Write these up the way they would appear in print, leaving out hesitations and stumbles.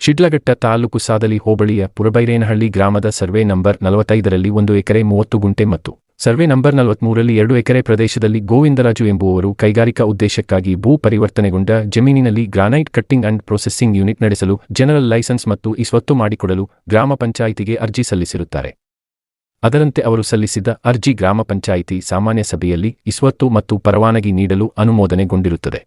ಶಿಡ್ಲಘಟ್ಟ ತಾಲೂಕು ಸಾದಲಿ ಹೋಬಳಿಯ ಪುರಬೈರೇನಹಳ್ಳಿ ಗ್ರಾಮದ survey number 45ರಲ್ಲಿ 1 ಎಕರೆ 30 ಗುಂಟೆ ಮತ್ತು ಸರ್ವೆ ನಂಬರ್ 43ರಲ್ಲಿ 2 ಎಕರೆ ಪ್ರದೇಶದಲ್ಲಿ ಗೋವಿಂದರಾಜು ಎಂಬುವವರು ಕೈಗಾರಿಕಾ ಉದ್ದೇಶಕ್ಕಾಗಿ ಭೂ ಪರಿವರ್ತನೆಗೊಂಡ ಜಮೀನಿನಲ್ಲಿ granite cutting and processing unit ನಡೆಸಲು ಜನರಲ್ ಲೈಸೆನ್ಸ್ ಮತ್ತು ಇಸ್ವತ್ತು ಮಾಡಿಕೊಡಲು ಗ್ರಾಮ ಪಂಚಾಯಿತಿಗೆ ಅರ್ಜಿ ಸಲ್ಲಿಸಿರುತ್ತಾರೆ. ಅದರಂತೆ ಅವರು ಸಲ್ಲಿಸಿದ ಅರ್ಜಿ ಗ್ರಾಮ ಪಂಚಾಯಿತಿ ಸಾಮಾನ್ಯ ಸಭೆಯಲ್ಲಿ ಇಸ್ವತ್ತು ಮತ್ತು ಪರವಾನಗಿ ನೀಡಲು ಅನುಮೋದನೆಗೊಂಡಿರುತ್ತದೆ.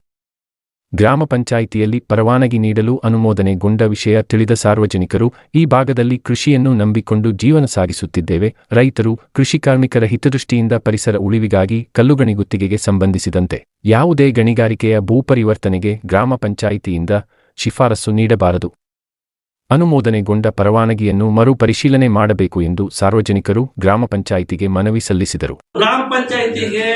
ಗ್ರಾಮ ಪಂಚಾಯಿತಿಯಲ್ಲಿ ಪರವಾನಗಿ ನೀಡಲು ಅನುಮೋದನೆಗೊಂಡ ವಿಷಯ ತಿಳಿದ ಸಾರ್ವಜನಿಕರು ಈ ಭಾಗದಲ್ಲಿ ಕೃಷಿಯನ್ನು ನಂಬಿಕೊಂಡು ಜೀವನ ಸಾಗಿಸುತ್ತಿದ್ದೇವೆ. ರೈತರು, ಕೃಷಿ ಕಾರ್ಮಿಕರ ಹಿತದೃಷ್ಟಿಯಿಂದ ಪರಿಸರ ಉಳಿವಿಗಾಗಿ ಕಲ್ಲುಗಣಿ ಗುತ್ತಿಗೆಗೆ ಸಂಬಂಧಿಸಿದಂತೆ ಯಾವುದೇ ಗಣಿಗಾರಿಕೆಯ ಭೂ ಪರಿವರ್ತನೆಗೆ ಗ್ರಾಮ ಪಂಚಾಯಿತಿಯಿಂದ ಶಿಫಾರಸು ನೀಡಬಾರದು. ಅನುಮೋದನೆಗೊಂಡ ಪರವಾನಗಿಯನ್ನು ಮರು ಪರಿಶೀಲನೆ ಮಾಡಬೇಕು ಎಂದು ಸಾರ್ವಜನಿಕರು ಗ್ರಾಮ ಪಂಚಾಯಿತಿಗೆ ಮನವಿ ಸಲ್ಲಿಸಿದರು. ಗ್ರಾಮ ಪಂಚಾಯಿತಿಗೆ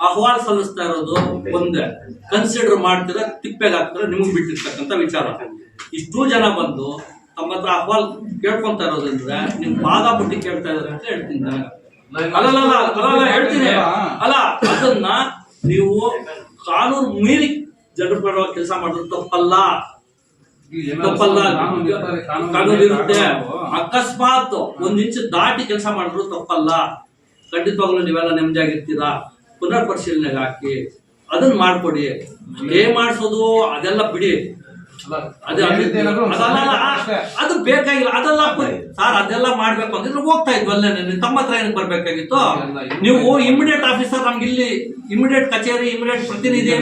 ಅಹವಾಲು ಸಲ್ಲಿಸ್ತಾ ಇರೋದು ಒಂದೇ, ಕನ್ಸಿಡರ್ ಮಾಡ್ತೀರಾ ತಿಪ್ಪೆಗೆ ಹಾಕ್ತಾರೆ ನಿಮ್ಗೆ ಬಿಟ್ಟಿರ್ತಕ್ಕಂಥ ವಿಚಾರ. ಇಷ್ಟೂ ಜನ ಬಂದು ತಮ್ಮ ಹತ್ರ ಅಹವಾಲು ಕೇಳ್ಕೊಂತ ಇರೋದಂದ್ರೆ ನಿಮ್ ಭಾಗ ಬುಟ್ಟಿ ಕೇಳ್ತಾ ಇದಾರೆ ಅಂತ ಹೇಳ್ತೀನಿ. ಅಲ್ಲ ಹೇಳ್ತೀನಿ, ಅಲ್ಲ ಅದನ್ನ ನೀವು ಕಾನೂನು ಮೀರಿ ಜನರ ಪರವಾಗಿ ಕೆಲಸ ಮಾಡಿದ್ರೆ ತಪ್ಪಲ್ಲ. ಕಾನೂನು ಇರುತ್ತೆ. ಅಕಸ್ಮಾತ್ 1 ಇಂಚ್ ದಾಟಿ ಕೆಲಸ ಮಾಡಿದ್ರು ತಪ್ಪಲ್ಲ. ಖಂಡಿತವಾಗ್ಲೂ ನೀವೆಲ್ಲ ನೆಮ್ಮದಿಯಾಗಿರ್ತೀರಾ. ಪುನರ್ ಪರಿಶೀಲನೆಗೆ ಹಾಕಿ ಅದನ್ನ ಮಾಡ್ಕೊಡಿ. ಸ್ಟೇ ಮಾಡಿಸೋದು ಅದೆಲ್ಲ ಬಿಡಿ, ಅದು ಬೇಕಾಗಿಲ್ಲ. ಅದೆಲ್ಲ ಸರ್ ಅದೆಲ್ಲ ಮಾಡ್ಬೇಕು ಅಂದ್ರೆ ಹೋಗ್ತಾ ಇದ್ವಲ್ಲ, ತಮ್ಮ ಹತ್ರ ಏನಕ್ಕೆ ಬರ್ಬೇಕಾಗಿತ್ತು? ನೀವು ಇಮಿಡಿಯೇಟ್ ಆಫೀಸರ್ ನಮ್ಗೆ ಇಲ್ಲಿ ಇಮಿಡಿಯೇಟ್ ಕಚೇರಿ, ಇಮಿಡಿಯೇಟ್ ಪ್ರತಿನಿಧಿ,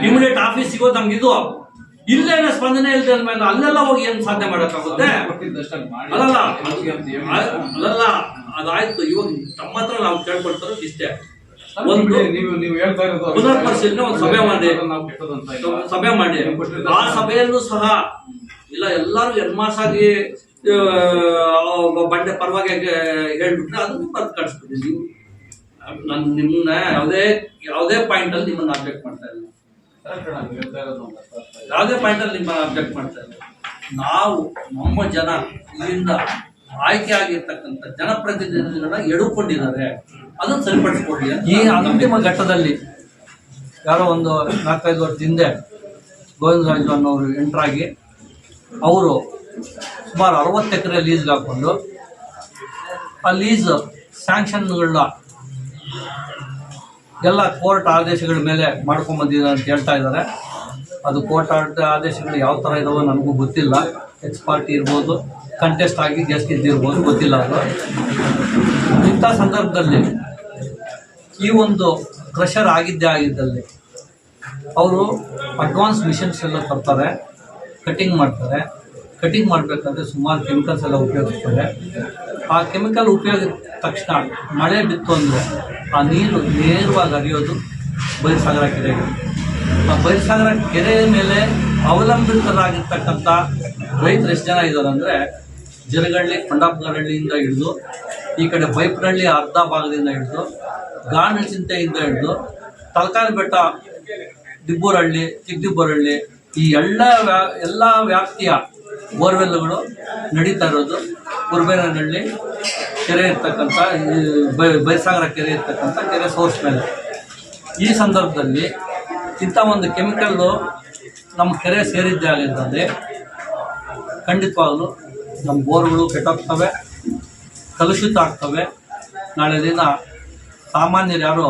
ಇಮಿಡಿಯೇಟ್ ಆಫೀಸ್ ಸಿಗೋದು ನಮ್ಗೆ ಇದು. ಇಲ್ಲೇನ ಸ್ಪಂದನೆ ಇಲ್ದೆ ಮೇಲೆ ಅಲ್ಲೆಲ್ಲ ಹೋಗಿ ಏನ್ ಸಾಧನೆ ಮಾಡಕ್ಕಾಗುತ್ತೆ? ಅಲ್ಲಲ್ಲ ಅದಾಯ್ತು. ಇವಾಗ ತಮ್ಮ ಹತ್ರ ನಾವು ಕೇಳ್ಕೊಳ್ತಾರೋ ಇಷ್ಟೇ, ಒಂದು ಪುನರ್ ಪರಿಶೀಲನೆ ಒಂದು ಸಭೆ ಮಾಡಿ ಆ ಸಭೆಯಲ್ಲೂ ಸಹ ಇಲ್ಲ ಎಲ್ಲರೂ ಎನ್ಮಾಸಾಗಿ ಬಂಡೆ ಪರವಾಗಿ ಹೇಳ್ಬಿಟ್ರೆ ಅದನ್ನು ಬರ್ದು ಕಳಿಸ್ಬಿಡಿ. ನೀವು ನಾನು ನಿಮ್ಮನ್ನ ಯಾವುದೇ ಪಾಯಿಂಟ್ ಅಲ್ಲಿ ನಿಮ್ಮನ್ನ ಅಬ್ಜೆಕ್ಟ್ ಮಾಡ್ತಾ ಇಲ್ಲ. ಯಾವುದೇ ಪಾಯಿಂಟ್ ಅಲ್ಲಿ ನಿಮ್ಮನ್ನ ಅಬ್ಜೆಕ್ಟ್ ಮಾಡ್ತಾ ಇಲ್ಲ. ನಾವು ನಮ್ಮ ಜನ ಇಲ್ಲಿಂದ ಆಯ್ಕೆ ಆಗಿರ್ತಕ್ಕಂಥ ಜನಪ್ರತಿನಿಧಿಗಳನ್ನ ಎಡುಕೊಂಡಿದ್ದಾರೆ, ಅದನ್ನು ಸರಿಪಡಿಸಿಕೊಡ್ಲಿ. ಈ ಅಂತಿಮ ಘಟ್ಟದಲ್ಲಿ ಯಾರೋ ಒಂದು 4-5 ವರ್ಷದ ಹಿಂದೆ ಗೋವಿಂದರಾಜು ಅನ್ನೋರು ಎಂಟ್ರಾಗಿ ಅವರು ಸುಮಾರು 60 ಎಕರೆ ಲೀಸ್ಗೆ ಹಾಕೊಂಡು ಆ ಲೀಸ್ ಸ್ಯಾಂಕ್ಷನ್ಗಳನ್ನ ಎಲ್ಲ ಕೋರ್ಟ್ ಆದೇಶಗಳ ಮೇಲೆ ಮಾಡ್ಕೊಂಡ್ಬಂದಿದ್ದಾರೆ ಅಂತ ಹೇಳ್ತಾ ಇದ್ದಾರೆ. ಅದು ಕೋರ್ಟ್ ಆದೇಶಗಳು ಯಾವ ಥರ ಇದಾವೋ ನನಗೂ ಗೊತ್ತಿಲ್ಲ. ಎಕ್ಸ್ ಪಾರ್ಟಿ ಇರ್ಬೋದು, ಕಂಟೆಸ್ಟ್ ಆಗಿ ಗೆಸ್ಟ್ ಇದ್ದಿರ್ಬೋದು, ಗೊತ್ತಿಲ್ಲ. ಅದು ಇಂಥ ಸಂದರ್ಭದಲ್ಲಿ ಈ ಒಂದು ಕ್ರಷರ್ ಆಗಿದ್ದಲ್ಲಿ ಅವರು ಅಡ್ವಾನ್ಸ್ ಮಿಷನ್ಸ್ ಎಲ್ಲ ತರ್ತಾರೆ, ಕಟಿಂಗ್ ಮಾಡ್ತಾರೆ. ಕಟಿಂಗ್ ಮಾಡಬೇಕಾದ್ರೆ ಸುಮಾರು ಕೆಮಿಕಲ್ಸ್ ಎಲ್ಲ ಉಪಯೋಗಿಸ್ತಾರೆ. ಆ ಕೆಮಿಕಲ್ ಉಪಯೋಗಿಸಿದ ತಕ್ಷಣ ಮಳೆ ಬಿತ್ತು ಅಂದರೆ ಆ ನೀರು ನೇರವಾಗಿ ಹರಿಯೋದು ಬೈರಸಾಗರ ಕೆರೆಗೆ. ಆ ಬೈರಸಾಗರ ಕೆರೆ ಮೇಲೆ ಅವಲಂಬಿತರಾಗಿರ್ತಕ್ಕಂಥ ರೈತರು ಎಷ್ಟು ಜನ ಇದ್ದಾರೆ ಅಂದರೆ ಜರಗಳ್ಳಿ, ಕೊಂಡಾಪುರಹಳ್ಳಿಯಿಂದ ಹಿಡಿದು ಈ ಕಡೆ ಬೈಪನಹಳ್ಳಿ ಅರ್ಧ ಭಾಗದಿಂದ ಹಿಡಿದು ಗಾಣಚಿಂತೆಯಿಂದ ಹಿಡಿದು ತಲಕಾಲ್ ಬೆಟ್ಟ, ದಿಬ್ಬೂರಹಳ್ಳಿ, ಚಿಕ್ಕದಿಬ್ಬೂರಹಳ್ಳಿ ಈ ಎಲ್ಲ ವ್ಯಾಪ್ತಿಯ ಬೋರ್ವೆಲ್ಗಳು ನಡೀತಾ ಇರೋದು ಪುರಬೈರೇನಹಳ್ಳಿ ಕೆರೆ ಇರ್ತಕ್ಕಂಥ ಬೈರಸಾಗರ ಕೆರೆ ಇರ್ತಕ್ಕಂಥ ಕೆರೆ ಸೋರ್ಸ್ ಮೇಲೆ. ಈ ಸಂದರ್ಭದಲ್ಲಿ ಇಂಥ ಒಂದು ಕೆಮಿಕಲ್ಲು ನಮ್ಮ ಕೆರೆ ಸೇರಿದ್ದೇ ಆಗಿರ್ತದೆ. ಖಂಡಿತವಾಗಲೂ ನಮ್ಮ ಬೋರ್ಗಳು ಕೆಟ್ಟೋಗ್ತವೆ, ಕಲುಷಿತ ಆಗ್ತವೆ. ನಾಳೆ ದಿನ ಸಾಮಾನ್ಯರು ಯಾರು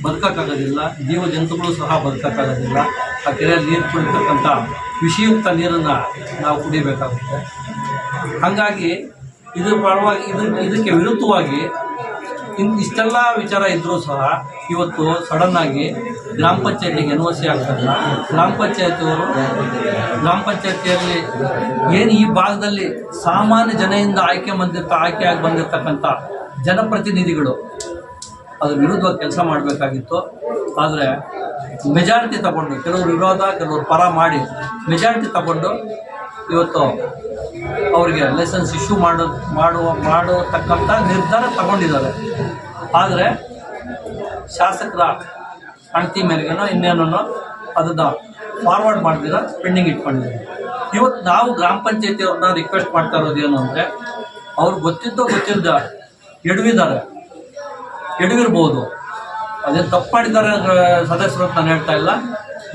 ಬದುಕೋಕ್ಕಾಗೋದಿಲ್ಲ, ಜೀವ ಜಂತುಗಳು ಸಹ ಬದುಕೋಕ್ಕಾಗೋದಿಲ್ಲ. ಆ ಕೆರೆಯಲ್ಲಿ ನೀರು ಕುಡಿತಕ್ಕಂಥ ವಿಷಯುಕ್ತ ನೀರನ್ನು ನಾವು ಕುಡಿಬೇಕಾಗುತ್ತೆ. ಹಾಗಾಗಿ ಇದ್ರ ಪರವಾಗಿ ಇದಕ್ಕೆ ವಿರುದ್ಧವಾಗಿ ಇಷ್ಟೆಲ್ಲ ವಿಚಾರ ಇದ್ದರೂ ಸಹ ಇವತ್ತು ಸಡನ್ನಾಗಿ ಗ್ರಾಮ ಪಂಚಾಯತಿಗೆ NOC ಆಗ್ತಾಯಿಲ್ಲ. ಗ್ರಾಮ ಪಂಚಾಯತಿಯಲ್ಲಿ ಏನು ಈ ಭಾಗದಲ್ಲಿ ಸಾಮಾನ್ಯ ಜನರಿಂದ ಆಯ್ಕೆಯಾಗಿ ಬಂದಿರತಕ್ಕಂಥ ಜನಪ್ರತಿನಿಧಿಗಳು ಅದ್ರ ವಿರುದ್ಧವಾಗಿ ಕೆಲಸ ಮಾಡಬೇಕಾಗಿತ್ತು. ಆದರೆ ಮೆಜಾರಿಟಿ ತಗೊಂಡು, ಕೆಲವರು ವಿರೋಧ ಕೆಲವರು ಪರ ಮಾಡಿ ಮೆಜಾರಿಟಿ ತಗೊಂಡು ಇವತ್ತು ಅವರಿಗೆ ಲೈಸೆನ್ಸ್ ಇಶ್ಯೂ ಮಾಡತಕ್ಕಂಥ ನಿರ್ಧಾರ ತಗೊಂಡಿದ್ದಾರೆ. ಆದರೆ ಶಾಸಕರ ಅಣತಿ ಮೇರೆಗೇನೋ ಇನ್ನೇನೋ ಅದನ್ನು ಫಾರ್ವರ್ಡ್ ಮಾಡಿದಿರ ಪೆಂಡಿಂಗ್ ಇಟ್ಕೊಂಡಿದ್ದಾರೆ. ಇವತ್ತು ನಾವು ಗ್ರಾಮ ಪಂಚಾಯತಿಯವ್ರನ್ನ ರಿಕ್ವೆಸ್ಟ್ ಮಾಡ್ತಾ ಇರೋದು ಏನು ಅಂದರೆ, ಅವ್ರು ಗೊತ್ತಿದ್ದ ಎಡವಿರ್ಬೋದು, ಅದೇನು ತಪ್ಪು ಮಾಡಿದ್ದಾರೆ ಸದಸ್ಯರು ಅಂತ ನಾನು ಹೇಳ್ತಾ ಇಲ್ಲ,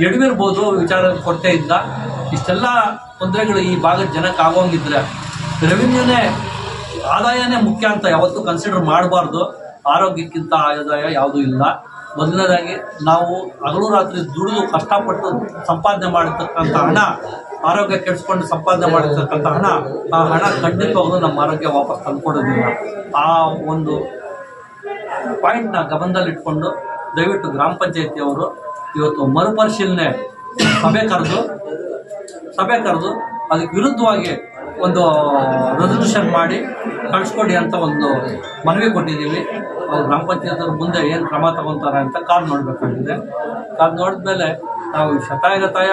ಎಡವಿರ್ಬೋದು ವಿಚಾರ ಕೊರತೆಯಿಂದ. ಇಷ್ಟೆಲ್ಲ ತೊಂದರೆಗಳು ಈ ಭಾಗದ ಜನಕ್ಕೆ ಆಗೋಂಗಿದ್ರೆ ರೆವಿನ್ಯೂನೇ ಆದಾಯನೇ ಮುಖ್ಯ ಅಂತ ಯಾವತ್ತೂ ಕನ್ಸಿಡರ್ ಮಾಡಬಾರ್ದು. ಆರೋಗ್ಯಕ್ಕಿಂತ ಆದಾಯ ಯಾವುದೂ ಇಲ್ಲ. ಮೊದಲನೇದಾಗಿ ನಾವು ಹಗಲು ರಾತ್ರಿ ದುಡಿದು ಕಷ್ಟಪಟ್ಟು ಸಂಪಾದನೆ ಮಾಡಿರ್ತಕ್ಕಂಥ ಹಣ, ಆರೋಗ್ಯ ಕೆಡಿಸ್ಕೊಂಡು ಸಂಪಾದನೆ ಮಾಡಿರ್ತಕ್ಕಂಥ ಹಣ, ಆ ಹಣ ಖಂಡಿತವಾಗ್ಲೂ ನಮ್ಮ ಆರೋಗ್ಯ ವಾಪಸ್ ತಂದುಕೊಡೋದಿಲ್ಲ. ಆ ಒಂದು ಪಾಯಿಂಟ್ನ ಗಮನದಲ್ಲಿಟ್ಕೊಂಡು ದಯವಿಟ್ಟು ಗ್ರಾಮ ಪಂಚಾಯತಿಯವರು ಇವತ್ತು ಮರುಪರಿಶೀಲನೆ ಸಭೆ ಕರೆದು ಅದಕ್ಕೆ ವಿರುದ್ಧವಾಗಿ ಒಂದು ರೆಸಲ್ಯೂಷನ್ ಮಾಡಿ ಕಳಿಸ್ಕೊಡಿ ಅಂತ ಒಂದು ಮನವಿ ಕೊಟ್ಟಿದ್ದೀವಿ. ಅವ್ರು ಗ್ರಾಮ ಪಂಚಾಯತ್ ಮುಂದೆ ಏನು ಕ್ರಮ ತಗೊತಾರೆ ಅಂತ ಕಾದು ನೋಡಬೇಕಾಗಿದೆ. ಕಾದು ನೋಡಿದ್ಮೇಲೆ ನಾವು ಶತಾಯಗತಾಯ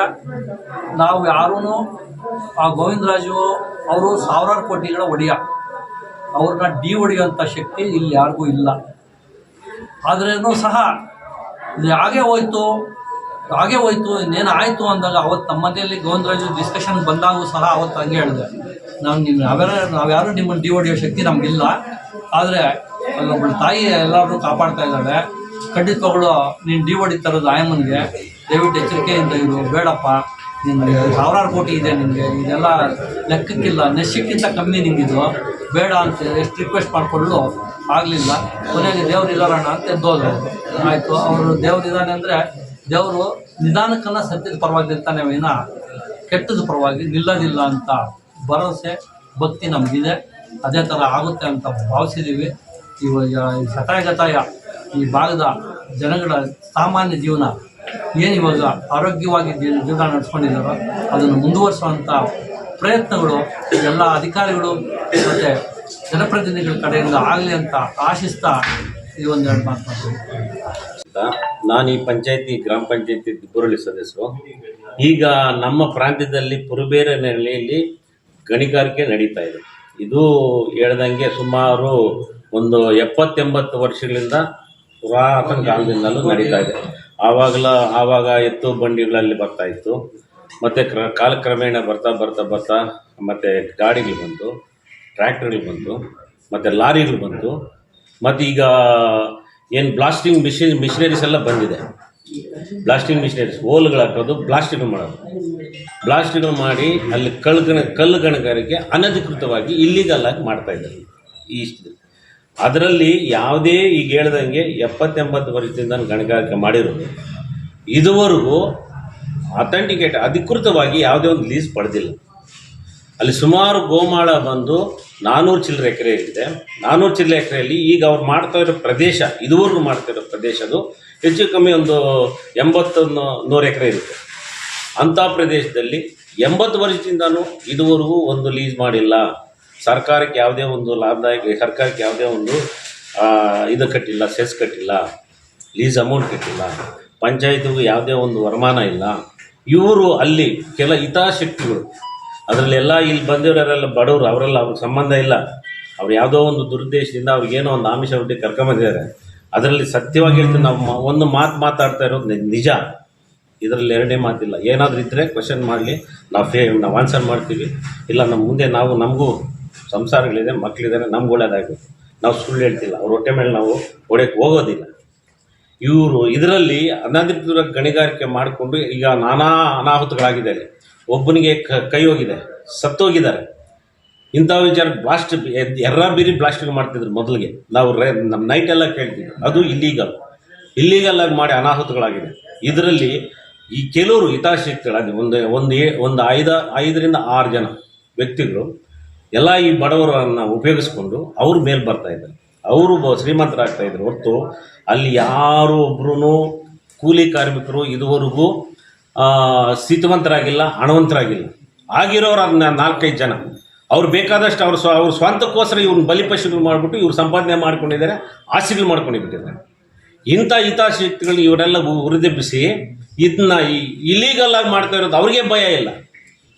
ನಾವು ಯಾರೂ ಆ ಗೋವಿಂದರಾಜು ಅವರು ಸಾವಿರಾರು ಕೋಟಿಗಳ ಒಡೆಯ, ಅವ್ರನ್ನ ಹೊಡೆಯುವಂಥ ಶಕ್ತಿ ಇಲ್ಲಿ ಯಾರಿಗೂ ಇಲ್ಲ. ಆದ್ರೂ ಸಹ ಇದು ಹಾಗೆ ಹೋಯ್ತು ಇನ್ನೇನು ಆಯಿತು ಅಂದಾಗ ಅವತ್ತು ನಮ್ಮ ಮನೆಯಲ್ಲಿ ಗೋವಿಂದರಾಜು ಡಿಸ್ಕಷನ್ ಬಂದಾಗೂ ಸಹ ಅವತ್ತು ಹಂಗೆ ಹೇಳಿದೆ, ನಾವ್ಯಾರು ನಿಮ್ಮನ್ನು ಹೊಡೆಯೋ ಶಕ್ತಿ ನಮಗಿಲ್ಲ. ಆದರೆ ಅಲ್ಲೊಬ್ಬಳು ತಾಯಿ ಎಲ್ಲರೂ ಕಾಪಾಡ್ತಾ ಇದ್ದಾಳೆ. ಖಂಡಿತವಾಗ್ಲೂ ನೀನು ಹೊಡಿತಾರೋದು ಆಯಮ್ಮನಿಗೆ ದಯವಿಟ್ಟು ಎಚ್ಚರಿಕೆಯಿಂದ ಇರು, ಬೇಡಪ್ಪ ನಿನಗೆ ಸಾವಿರಾರು ಕೋಟಿ ಇದೆ, ನಿನಗೆ ಇದೆಲ್ಲ ಲೆಕ್ಕಕ್ಕಿಲ್ಲ, ನೆಶಕ್ಕಿಂತ ಕಮ್ಮಿ ನಿಂಗಿದು, ಬೇಡ ಅಂತ ಎಷ್ಟು ರಿಕ್ವೆಸ್ಟ್ ಮಾಡಿಕೊಳ್ಳು ಆಗಲಿಲ್ಲ. ಕೊನೆಗೆ ದೇವ್ರು ಇದ್ದಾರಣ್ಣ ಅಂತ ಎದ್ದೋದ್ರು. ಆಯಿತು, ಅವರು ದೇವ್ರಿದ್ದಾನೆ ಅಂದರೆ ದೇವರು ನಿಧಾನಕ್ಕನ್ನ ಸತ್ಯದ ಪರವಾಗಿ ಇರ್ತಾನೆ ವಿನ ಕೆಟ್ಟದ ಪರವಾಗಿ ನಿಲ್ಲೋದಿಲ್ಲ ಅಂತ ಭರವಸೆ ಭಕ್ತಿ ನಮಗಿದೆ. ಅದೇ ಥರ ಆಗುತ್ತೆ ಅಂತ ಭಾವಿಸಿದ್ದೀವಿ. ಇವಾಗ ಶತಾಯಗತಾಯ ಈ ಭಾಗದ ಜನಗಳ ಸಾಮಾನ್ಯ ಜೀವನ ಏನು ಇವಾಗ ಆರೋಗ್ಯವಾಗಿ ಜೀವನ ನಡೆಸ್ಕೊಂಡಿದ್ದಾರೋ ಅದನ್ನು ಮುಂದುವರಿಸುವಂಥ ಪ್ರಯತ್ನಗಳು ಎಲ್ಲ ಅಧಿಕಾರಿಗಳು ಮತ್ತು ಜನಪ್ರತಿನಿಧಿಗಳ ಕಡೆಯಿಂದ ಆಗಲಿ ಅಂತ ಆಶಿಸ್ತಾ ಈ ಒಂದೆರಡು ಮಾತನಾಡ್ತೀನಿ. ನಾನು ಈ ಗ್ರಾಮ ಪಂಚಾಯತಿ ದಿಬ್ಬುರಳ್ಳಿ ಸದಸ್ಯರು. ಈಗ ನಮ್ಮ ಪ್ರಾಂತ್ಯದಲ್ಲಿ ಪುರಬೇರನಹಳ್ಳಿಯಲ್ಲಿ ಗಣಿಗಾರಿಕೆ ನಡೀತಾ ಇದೆ. ಇದು ಹೇಳ್ದಂಗೆ ಸುಮಾರು ಒಂದು 70-80 ವರ್ಷಗಳಿಂದ ಪುರಾತನ ಕಾಲದಿಂದಲೂ ನಡೀತಾ ಇದೆ. ಆವಾಗ ಎತ್ತು ಬಂಡಿಗಳಲ್ಲಿ ಬರ್ತಾ ಇತ್ತು. ಮತ್ತು ಕಾಲಕ್ರಮೇಣ ಬರ್ತಾ ಮತ್ತು ಗಾಡಿಗಳು ಬಂತು, ಟ್ರ್ಯಾಕ್ಟರ್ಗಳು ಬಂತು, ಮತ್ತು ಲಾರಿಗಳು ಬಂತು. ಮತ್ತು ಈಗ ಏನು ಬ್ಲಾಸ್ಟಿಂಗ್ ಮಿಷಿನರೀಸ್ ಎಲ್ಲ ಬಂದಿದೆ. ಬ್ಲಾಸ್ಟಿಂಗ್ ಮಿಷಿನರೀಸ್ ಹೋಲ್ಗಳು ಹಾಕೋದು, ಬ್ಲಾಸ್ಟಿಂಗ್ ಮಾಡಿ ಅಲ್ಲಿ ಕಲ್ಲು ಗಣಿಗಾರಿಕೆ ಅನಧಿಕೃತವಾಗಿ ಇಲ್ಲಿಗಲ್ ಆಗಿ ಮಾಡ್ತಾಯಿದ್ದಾರೆ. ಇಷ್ಟು ಅದರಲ್ಲಿ ಯಾವುದೇ ಈಗ ಹೇಳ್ದಂಗೆ 70-80 ವರ್ಷದಿಂದ ಗಣಿಗಾರಿಕೆ ಮಾಡಿರೋದು ಇದುವರೆಗೂ ಅಥೆಂಟಿಕೇಟ್ ಅಧಿಕೃತವಾಗಿ ಯಾವುದೇ ಒಂದು ಲೀಸ್ ಪಡೆದಿಲ್ಲ. ಅಲ್ಲಿ ಸುಮಾರು ಗೋಮಾಳ ಬಂದು 400 ಚಿಲ್ಲರೆ ಎಕರೆ ಇದೆ. 400 ಚಿಲ್ಲರೆ ಎಕರೆಯಲ್ಲಿ ಈಗ ಅವ್ರು ಮಾಡ್ತಾ ಇರೋ ಪ್ರದೇಶ, ಇದುವರೆಗೂ ಮಾಡ್ತಾ ಇರೋ ಪ್ರದೇಶದು ಹೆಚ್ಚು ಕಮ್ಮಿ ಒಂದು 80-100 ಎಕರೆ ಇರುತ್ತೆ. ಅಂಥ ಪ್ರದೇಶದಲ್ಲಿ 80 ವರ್ಷದಿಂದನೂ ಇದುವರೆಗೂ ಒಂದು ಲೀಸ್ ಮಾಡಿಲ್ಲ. ಸರ್ಕಾರಕ್ಕೆ ಯಾವುದೇ ಒಂದು ಲಾಭದಾಯಕ, ಸರ್ಕಾರಕ್ಕೆ ಯಾವುದೇ ಒಂದು ಇದು ಕಟ್ಟಿಲ್ಲ, ಸೆಸ್ ಕಟ್ಟಿಲ್ಲ, ಲೀಸ್ ಅಮೌಂಟ್ ಕಟ್ಟಿಲ್ಲ, ಪಂಚಾಯತಿಗೂ ಯಾವುದೇ ಒಂದು ವರಮಾನ ಇಲ್ಲ. ಇವರು ಅಲ್ಲಿ ಕೆಲ ಹಿತಾಸಕ್ತಿಗಳು, ಅದರಲ್ಲೆಲ್ಲ ಇಲ್ಲಿ ಬಂದಿರೋರೆಲ್ಲ ಬಡವರು, ಅವರೆಲ್ಲ ಅವ್ರಿಗೆ ಸಂಬಂಧ ಇಲ್ಲ. ಅವ್ರು ಯಾವುದೋ ಒಂದು ದುರುದ್ದೇಶದಿಂದ ಅವ್ರಿಗೇನೋ ಒಂದು ಆಮಿಷ ಒಡ್ಡಿ ಕರ್ಕೊಂಬಂದಿದ್ದಾರೆ. ಅದರಲ್ಲಿ ಸತ್ಯವಾಗಿ ಹೇಳ್ತೀವಿ, ನಾವು ಒಂದು ಮಾತಾಡ್ತಾ ಇರೋದು ನಿಜ. ಇದರಲ್ಲಿ ಎರಡನೇ ಮಾತಿಲ್ಲ. ಏನಾದರೂ ಇದ್ದರೆ ಕ್ವಶನ್ ಮಾಡಲಿ, ನಾವು ಆನ್ಸರ್ ಮಾಡ್ತೀವಿ. ಇಲ್ಲ ನಮ್ಮ ಮುಂದೆ ನಮಗೂ ಸಂಸಾರಗಳಿದೆ, ಮಕ್ಕಳಿದ್ದಾರೆ, ನಮ್ಗೆ ಒಳ್ಳೇದಾಗಬೇಕು. ನಾವು ಸುಳ್ಳು ಹೇಳ್ತಿಲ್ಲ, ಅವ್ರ ಹೊಟ್ಟೆ ಮೇಲೆ ನಾವು ಹೊಡೆಯಕ್ಕೆ ಹೋಗೋದಿಲ್ಲ. ಇವರು ಇದರಲ್ಲಿ ಅನಧಿಕೃತ ಗಣಿಗಾರಿಕೆ ಮಾಡಿಕೊಂಡು ಈಗ ನಾನಾ ಅನಾಹುತಗಳಾಗಿದೆ. ಅಲ್ಲಿ ಒಬ್ಬನಿಗೆ ಕೈ ಹೋಗಿದೆ, ಸತ್ತೋಗಿದ್ದಾರೆ. ಇಂಥ ವಿಚಾರ ಬ್ಲಾಸ್ಟ್ ಬೀರಿ ಬ್ಲಾಸ್ಟಿಂಗ್ ಮಾಡ್ತಿದ್ರು ಮೊದಲಿಗೆ. ನಾವು ನಮ್ಮ ನೈಟೆಲ್ಲ ಕೇಳ್ತಿದ್ವಿ. ಅದು ಇಲ್ಲೀಗಲ್ ಆಗಿ ಮಾಡಿ ಅನಾಹುತಗಳಾಗಿದೆ. ಇದರಲ್ಲಿ ಈ ಕೆಲವರು ಹಿತಾಸಕ್ತಿಗಳಾಗಿ ಒಂದು 5-6 ಜನ ವ್ಯಕ್ತಿಗಳು ಎಲ್ಲ ಈ ಬಡವರನ್ನು ಉಪಯೋಗಿಸ್ಕೊಂಡು ಅವ್ರ ಮೇಲೆ ಬರ್ತಾ ಇದ್ದಾರೆ. ಅವರು ಶ್ರೀಮಂತರಾಗ್ತಾಯಿದ್ರು ಹೊರತು ಅಲ್ಲಿ ಯಾರು ಒಬ್ಬರೂ ಕೂಲಿ ಕಾರ್ಮಿಕರು ಇದುವರೆಗೂ ಸ್ಥಿತಿವಂತರಾಗಿಲ್ಲ, ಹಣವಂತರಾಗಿಲ್ಲ. ಆಗಿರೋರು ಅದನ್ನ 4-5 ಜನ ಅವ್ರು ಬೇಕಾದಷ್ಟು ಅವ್ರ ಸ್ವಂತಕ್ಕೋಸ್ಕರ ಇವ್ರನ್ನ ಬಲಿಪಶುಗಳು ಮಾಡಿಬಿಟ್ಟು ಇವ್ರು ಸಂಪಾದನೆ ಮಾಡ್ಕೊಂಡಿದ್ದಾರೆ, ಆಸ್ತಿಗಳು ಮಾಡ್ಕೊಂಡಿಬಿಟ್ಟಿದ್ದಾರೆ. ಇಂಥ ಹಿತಾಸಕ್ತಿಗಳನ್ನ ಇವರೆಲ್ಲ ಹುರಿದೆಬ್ಬಿಸಿ ಇದನ್ನ ಇಲ್ಲೀಗಲ್ ಆಗಿ ಮಾಡ್ತಾ ಇರೋದು ಅವ್ರಿಗೆ ಭಯ ಇಲ್ಲ.